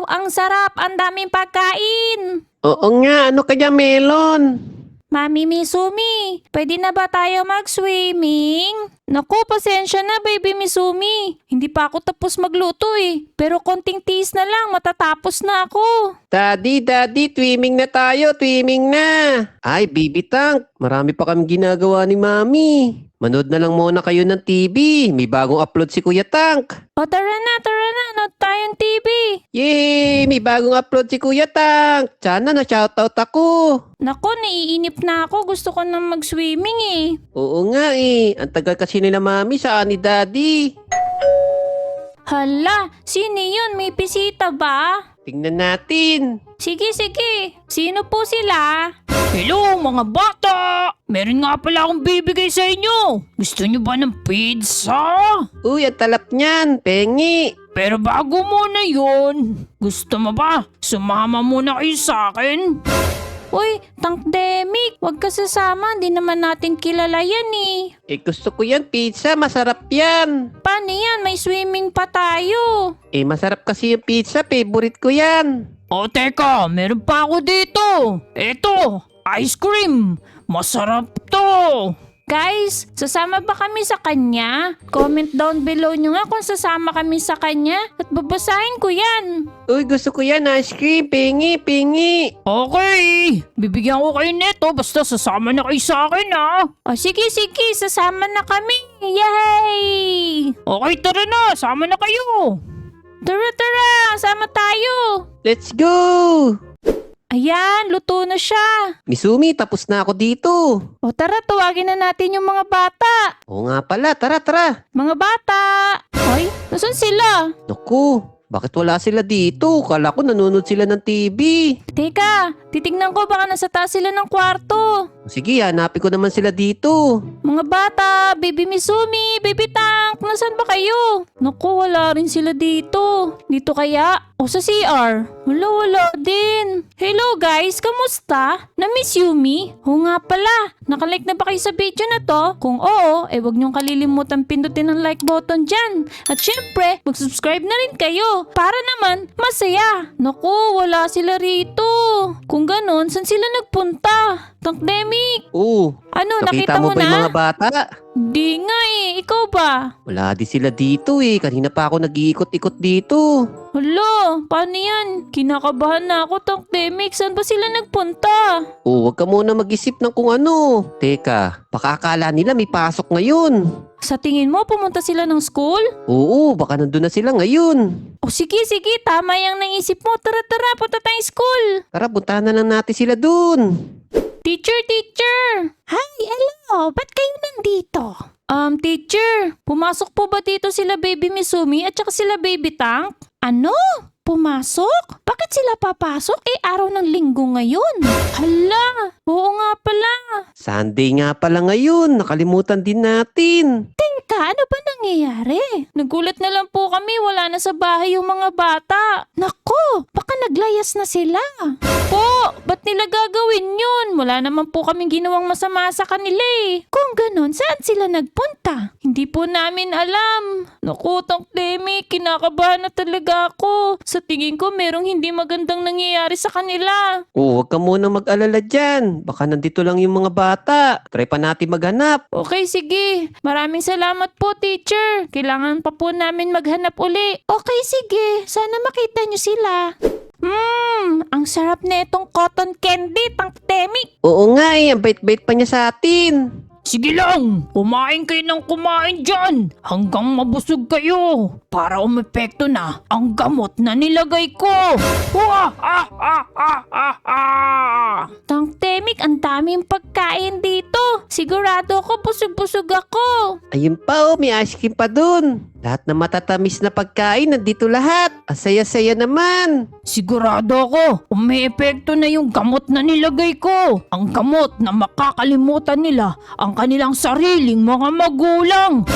Ang sarap! Ang daming pagkain! Oo nga, ano kaya melon? Mami Misumi, pwede na ba tayo mag-swimming? Naku, pasensya na baby Misumi. Hindi pa ako tapos magluto eh. Pero konting tiis na lang, matatapos na ako. Daddy, swimming na tayo, swimming na. Ay, baby tank, marami pa kami ginagawa ni Mami. Manood na lang muna kayo ng TV. May bagong upload si Kuya Tank. O tara na, nood tayong TV. Yay! May bagong upload si Kuya Tank. Sana na-shoutout ako. Naku, naiinip na ako. Gusto ko nang mag-swimming eh. Oo nga eh. Ang tagal kasi nila Mami sa ni Daddy. Hala, sino yun? May bisita ba? Tingnan natin. Sige. Sino po sila? Hello mga bata! Meron nga pala akong bibigay sa inyo. Gusto nyo ba ng pizza? Uy, ang talap niyan. Pengi. Pero bago muna yun, gusto mo ba sumama muna kayo sa akin? Uy, Tankdemic, wag ka sasama. Hindi naman natin kilala yan eh. Eh gusto ko yan pizza. Masarap yan. Paano yan? May swimming pa tayo. Eh masarap kasi yung pizza. Favorite ko yan. O teka, meron pa ako dito. Eto, ice cream. Masarap to. Guys, sasama ba kami sa kanya? Comment down below nyo nga kung sasama kami sa kanya at babasahin ko yan. Uy, gusto ko yan. Ice cream. Pengi. Okay, bibigyan ko kayo neto basta sasama na kayo sa akin ha. O sige, sasama na kami. Yay! Okay, tara na, sama na kayo. Tara, sama tayo. Let's go! Ayan, luto na siya. Misumi, tapos na ako dito. O tara, tuwagin na natin yung mga bata. Oo nga pala, tara. Mga bata! Ay, nasan sila? Naku, bakit wala sila dito? Kala ko nanonood sila ng TV. Teka, titignan ko baka nasa taas sila ng kwarto. Sige, hanapin ko naman sila dito. Mga bata, baby Misumi, baby Tank, nasan ba kayo? Naku, wala rin sila dito. Dito kaya? O sa CR? Wala din. Hello guys, kamusta? Na-miss Yumi? O nga pala, nakalike na ba kayo sa video na to? Kung oo, wag niyong kalilimutan pindutin ang like button dyan. At syempre, mag-subscribe na rin kayo para naman masaya. Naku, wala sila rito. Kung ganon, saan sila nagpunta? Tankdemic! Oo, Ano, nakita mo ba yung mga bata? Di nga ikaw ba? Wala di sila dito eh. Kanina pa ako nag-iikot-ikot dito. Hala, paano yan? Kinakabahan na ako, Tankdemic. Saan ba sila nagpunta? Oo, wag ka muna mag-isip ng kung ano. Teka, baka akala nila may pasok ngayon. Sa tingin mo, pumunta sila ng school? Oo, baka nandun na sila ngayon. O sige, tama yung naisip mo. Tara, punta tayong school. Tara, puntahan na lang natin sila dun. Teacher! Hi, hello! Ba't kayo nandito? Teacher, pumasok po ba dito sila Baby Misumi at saka sila Baby Tank? Ano? Pumasok? Bakit sila papasok? Araw ng linggo ngayon. Hala, oo nga pala. Sunday nga pala ngayon. Nakalimutan din natin. Teka, ano ba nangyayari? Nagulat na lang po kami, wala na sa bahay yung mga bata. Nako, baka naglayas na sila. Po, ba't nila gagawin yun? Wala naman po kaming ginawang masama sa kanila eh. Kung ganon, saan sila nagpunta? Hindi po namin alam. Naku, Tankdemic, kinakabahan na talaga ako. Sa tingin ko, merong hindi magandang nangyayari sa kanila. Oo, wag ka muna mag-alala dyan. Baka nandito lang yung mga bata. Try pa natin maghanap. Okay, sige. Maraming salamat po, teacher. Kailangan pa po namin maghanap uli. Okay, sige. Sana makita nyo sila. Ang sarap na itong cotton candy, Tankdemic. Oo nga eh, ang bait-bait pa niya sa atin. Sige lang, kumain kayo ng kumain dyan hanggang mabusog kayo para umepekto na ang gamot na nilagay ko. Tankdemic, ang daming pagkain dito. Sigurado ako busog-busog ako. Ayun pa oh, may ice cream pa dun. Lahat na matatamis na pagkain, nandito lahat. Ang saya-saya naman. Sigurado ako, umepekto na yung gamot na nilagay ko. Ang gamot na makakalimutan nila ang kanilang sariling mga magulang.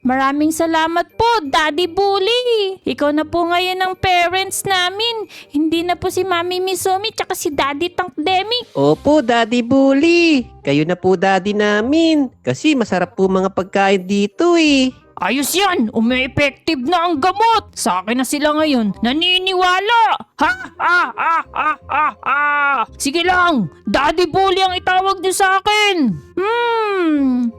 Maraming salamat po, Daddy Bully. Ikaw na po ngayon ang parents namin. Hindi na po si Mami Misumi tsaka si Daddy Tankdemic. Opo, Daddy Bully. Kayo na po daddy namin. Kasi masarap po mga pagkain dito eh. Ayos yan! Umi-effective na ang gamot! Sa akin na sila ngayon naniniwala! Ha! Ha! Ha! Ha! Ha! Ha! Sige lang! Daddy Bully ang itawag niyo sa akin!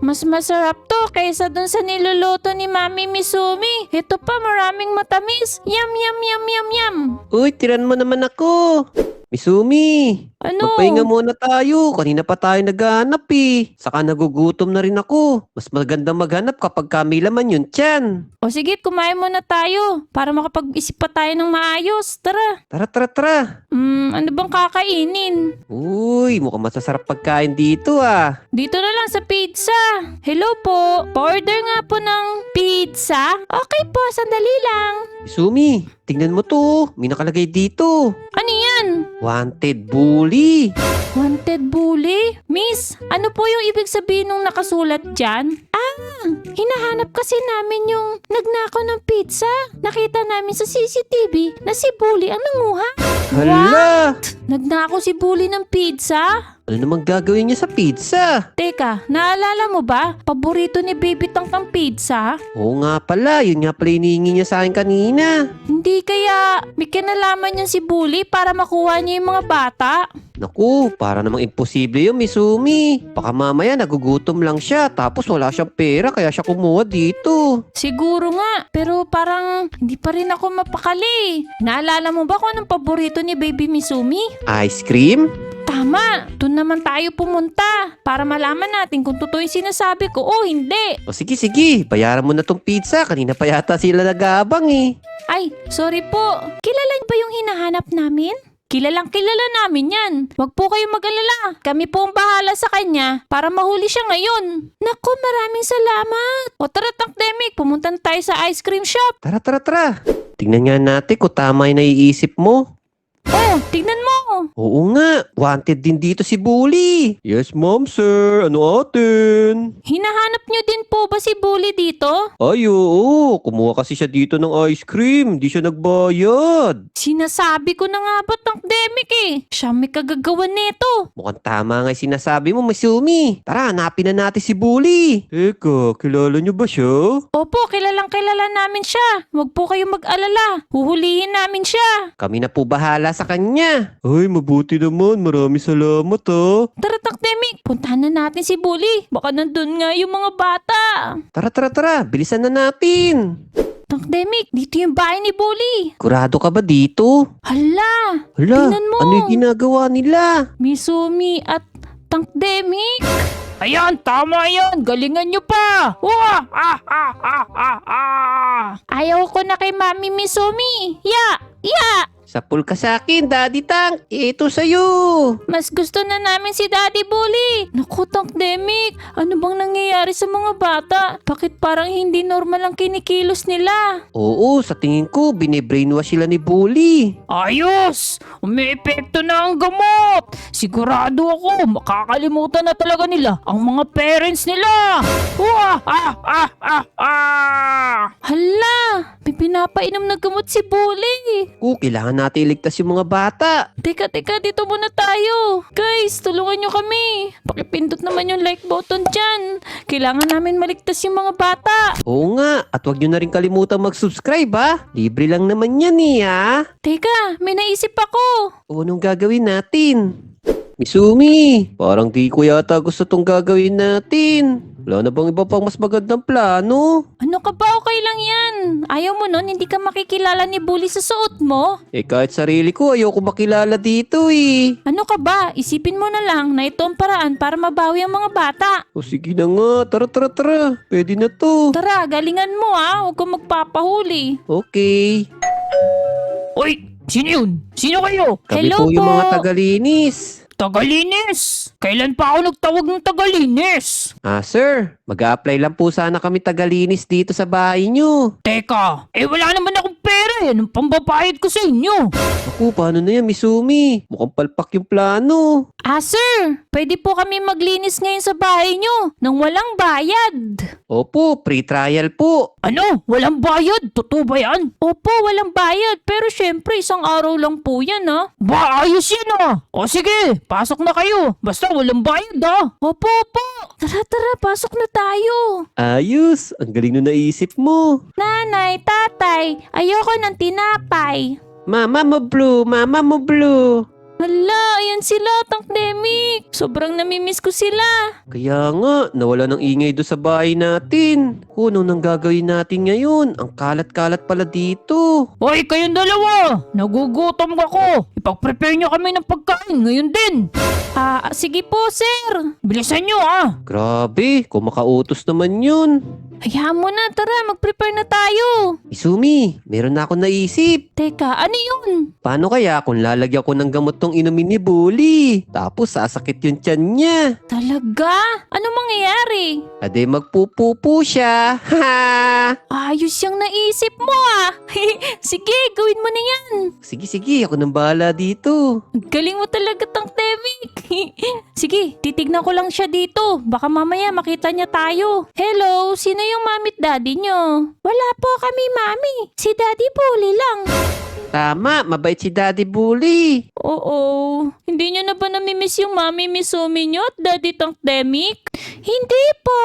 Mas masarap to kaysa dun sa niluluto ni Mami Misumi. Ito pa maraming matamis. Yum, yum, yum, yum, yum. Uy, tiran mo naman ako. Misumi, Ano? magpahinga muna tayo. Kanina pa tayo naghahanap eh. Saka nagugutom na rin ako. Mas maganda maghanap kapag kami laman yun tiyan. O sige, kumain muna tayo para makapag-isip pa tayo ng maayos. Tara. Tara, tara, tara. Ano bang kakainin? Uy, mukhang masasarap pagkain dito ah. Dito na lang sa pizza. Hello po. Pa-order nga po ng pizza. Okay po, sandali lang. Misumi, tingnan mo to. May nakalagay dito. Ano yan? Wanted bully. Wanted bully? Miss, ano po yung ibig sabihin nung nakasulat dyan? Hinahanap kasi namin yung nagnakaw ng pizza. Nakita namin sa CCTV na si Bully ang nanguha. Hala! Nagnakaw si Bully ng pizza? Ano namang gagawin niya sa pizza? Teka, naalala mo ba? Paborito ni Baby Tank ang pizza? Oo nga pala, yun nga pala hinihingi niya sa akin kanina. Hindi kaya may kinalaman niya si Bully para makuha niya yung mga bata? Naku, para namang imposible yun, Misumi. Baka mamaya nagugutom lang siya tapos wala siyang pera kaya siya kumuha dito. Siguro nga, pero parang hindi pa rin ako mapakali. Naalala mo ba kung anong paborito ni Baby Misumi? Ice cream? Tama, doon naman tayo pumunta para malaman natin kung totoo yung sinasabi ko o hindi. O sige, sige, bayaran mo na tong pizza. Kanina pa yata sila nag-aabang eh. Ay, sorry po. Kilala niyo ba yung hinahanap namin? Kilalang kilala namin yan. Huwag po kayong mag-alala. Kami po ang bahala sa kanya para mahuli siya ngayon. Naku, maraming salamat. O tara, Tankdemic, pumunta na tayo sa ice cream shop. Tara, tara, tara. Tingnan nga natin kung tama yung naiisip mo. Oh, tignan mo. Oo nga, wanted din dito si Bully. Yes, ma'am, sir. Ano atin? Hinahanap niyo din po ba si Bully dito? Ay, oo. Kumuha kasi siya dito ng ice cream. Di siya nagbayad. Sinasabi ko na nga ba, Tankdemic eh. Siya may kagagawan nito. Mukhang tama nga yung sinasabi mo, Misumi. Tara, hanapin na natin si Bully. Teka, kilala niyo ba siya? Opo, kilalang kilala namin siya. Huwag po kayong mag-alala. Huhulihin namin siya. Kami na po bahala sa kanya. Ay, mabuti naman. Maraming salamat ha. Tara, Tankdemic, puntahan na natin si Bully. Baka nandun nga yung mga bata. Tara, tara, tara. Bilisan na natin. Tankdemic, dito yung bahay ni Bully. Kurado ka ba dito? Hala, Hala, tingnan mo. ano yung ginagawa nila? Misumi at Tankdemic. Ayan, tama yan! Galingan nyo pa! Wah! Ah! Ah! Ah! Ah! Ah! Ayaw ko na kay Mami Misumi. Ya! Ya! Sapul ka sa akin, Daddy Tank. Ito sa'yo. Mas gusto na namin si Daddy Bully. Naku, Tankdemic, ano bang nangyayari sa mga bata? Bakit parang hindi normal ang kinikilos nila? Oo, sa tingin ko, bine-brainwash sila ni Bully. Ayos! Umi-epekto na ang gamot! Sigurado ako, makakalimutan na talaga nila ang mga parents nila! Wah! Ah! Ah! Ah! Ah! Hala, may pinapainom na gamot si Bully. Kailangan natin iligtas yung mga bata. Teka, dito muna tayo. Guys, tulungan nyo kami. Pakipindot naman yung like button dyan. Kailangan namin maligtas yung mga bata. Oo nga, at huwag nyo na rin kalimutan mag-subscribe ha. Libre lang naman yan eh ha. Teka, may naisip ako. O anong gagawin natin? Misumi, parang di ko yata gusto tong gagawin natin. Wala na bang iba pang mas magandang plano? Ano ka ba? Okay lang yan. Ayaw mo nun, hindi ka makikilala ni Bully sa suot mo. Kahit sarili ko, ayoko makilala dito eh. Ano ka ba? Isipin mo na lang na ito ang paraan para mabawi ang mga bata. O sige na nga, tara tara tara. Pwede na to. Tara, galingan mo ha. Huwag kang magpapahuli. Okay. Uy! Sino yun? Sino kayo? Kami Hello po yung po. mga tagalinis. Tagalinis! Kailan pa ako nagtawag ng tagalinis? Sir, mag-a-apply lang po sana kami tagalinis dito sa bahay nyo. Teka, wala naman akong pera eh. Anong pambabayad ko sa inyo? Naku, paano na yan, Misumi? Mukhang palpak yung plano. Sir, pwede po kami maglinis ngayon sa bahay nyo nang walang bayad. Opo, free trial po. Ano? Walang bayad? Totoo ba yan? Opo, walang bayad. Pero syempre, isang araw lang po yan, ha? Ba, ayos yan ah. O sige, pasok na kayo. Basta walang bayad ah. Opo, opo. Tara, pasok na tayo. Ayos, ang galing na naisip mo. Nanay, tatay, ayoko ng tinapay. Mama mo blue. Hala, ayan sila, Tankdemic. Sobrang namimiss ko sila. Kaya nga, nawala ng ingay do sa bahay natin. Ano nang gagawin natin ngayon? Ang kalat-kalat pala dito. Hoy, kayong dalawa. Nagugutom ako. Ipag-prepare nyo kami ng pagkain ngayon din. Sige po, sir. Bilisan nyo ah. Grabe, kumakautos naman yun. Hayaan mo na, tara, mag-prepare na tayo. Isumi, meron na ako naisip. Teka, ano yun? Paano kaya kung lalagyan ko ng gamot tong inumin ni Bully? Tapos sasakit yung tiyan niya. Talaga? Ano mangyayari? Ade magpupupo siya. Ha! Ayos yung naisip mo, ah. Sige, gawin mo na yan. Sige, ako nang bahala dito. Ang galing mo talaga, Tankdemic. Sige, titignan ko lang siya dito. Baka mamaya makita niya tayo. Hello, sino yung mami at daddy nyo? Wala po kami, mami. Si daddy Bully lang. Tama, mabait si Daddy Bully. Oo. Hindi nyo na ba namimiss yung mami Misumi nyo at daddy Tankdemic? Hindi po.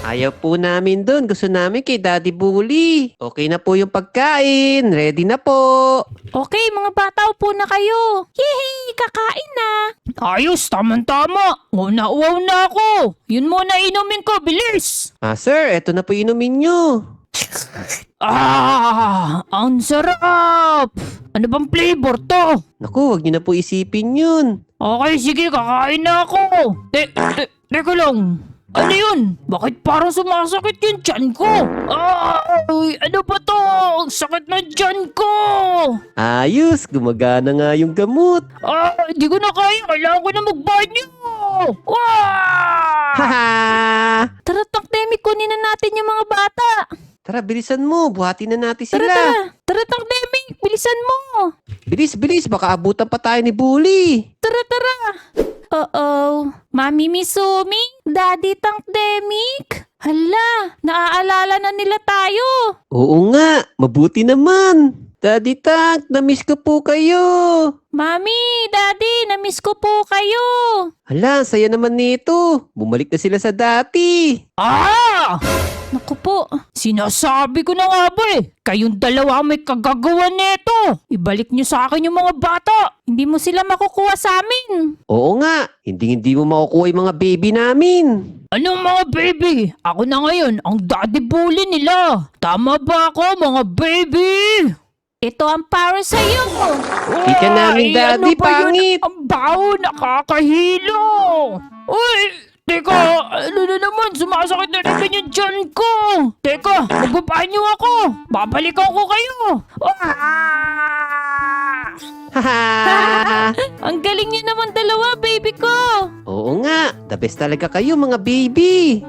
Ayaw po namin doon. Gusto namin kay Daddy Bully. Okay na po yung pagkain. Ready na po. Okay, mga bata, upo na kayo. Yehey, kakain na. Ayos, tamang-tama. Uwa na ako. Yun muna inumin ko, bilis. Sir, eto na po inumin nyo. Ang sarap. Ano bang flavor to? Naku, wag nyo na po isipin yun. Okay, sige, kakain na ako. Teka lang. Ano yun? Bakit parang sumasakit yung tiyan ko? Ay, ano ba to? Ang sakit na tiyan ko! Ayos, gumagana nga yung gamot. Hindi ko na kaya. Kailangan ko na magbanyo! Wah! Haha! Tara, Tankdemic, kunin na natin yung mga bata. Tara, bilisan mo. Buhatin na natin Tara, sila. Tara, Tankdemic, bilisan mo. Bilis. Baka abutan pa tayo ni Bully. Tara. Uh-oh. Mami Misumi? Daddy Tankdemic? Hala, naaalala na nila tayo. Oo nga, mabuti naman. Daddy Tank, namiss ko po kayo. Mami, Daddy, namiss ko po kayo. Hala, ang saya naman nito. Bumalik na sila sa dati. Naku po. Sinasabi ko na nga ba eh. Kayong dalawa may kagagawa neto. Ibalik niyo sa akin yung mga bata. Hindi mo sila makukuha sa amin. Oo nga, hindi mo makukuha yung mga baby namin. Anong mga baby? Ako na ngayon ang daddy bully nila. Tama ba ako mga baby? Ito ang para sa'yo. Di ka namin, Daddy, ano ba yun? pangit. Ang baho, nakakahilo. Uy, teka, ano na naman? Sumasakit na naman yung tiyan ko. Teka, magbabanyo ako. Babalikan ko kayo. Haha! Ang galing niyo naman dalawa, baby ko. Oo nga, the best talaga kayo mga baby.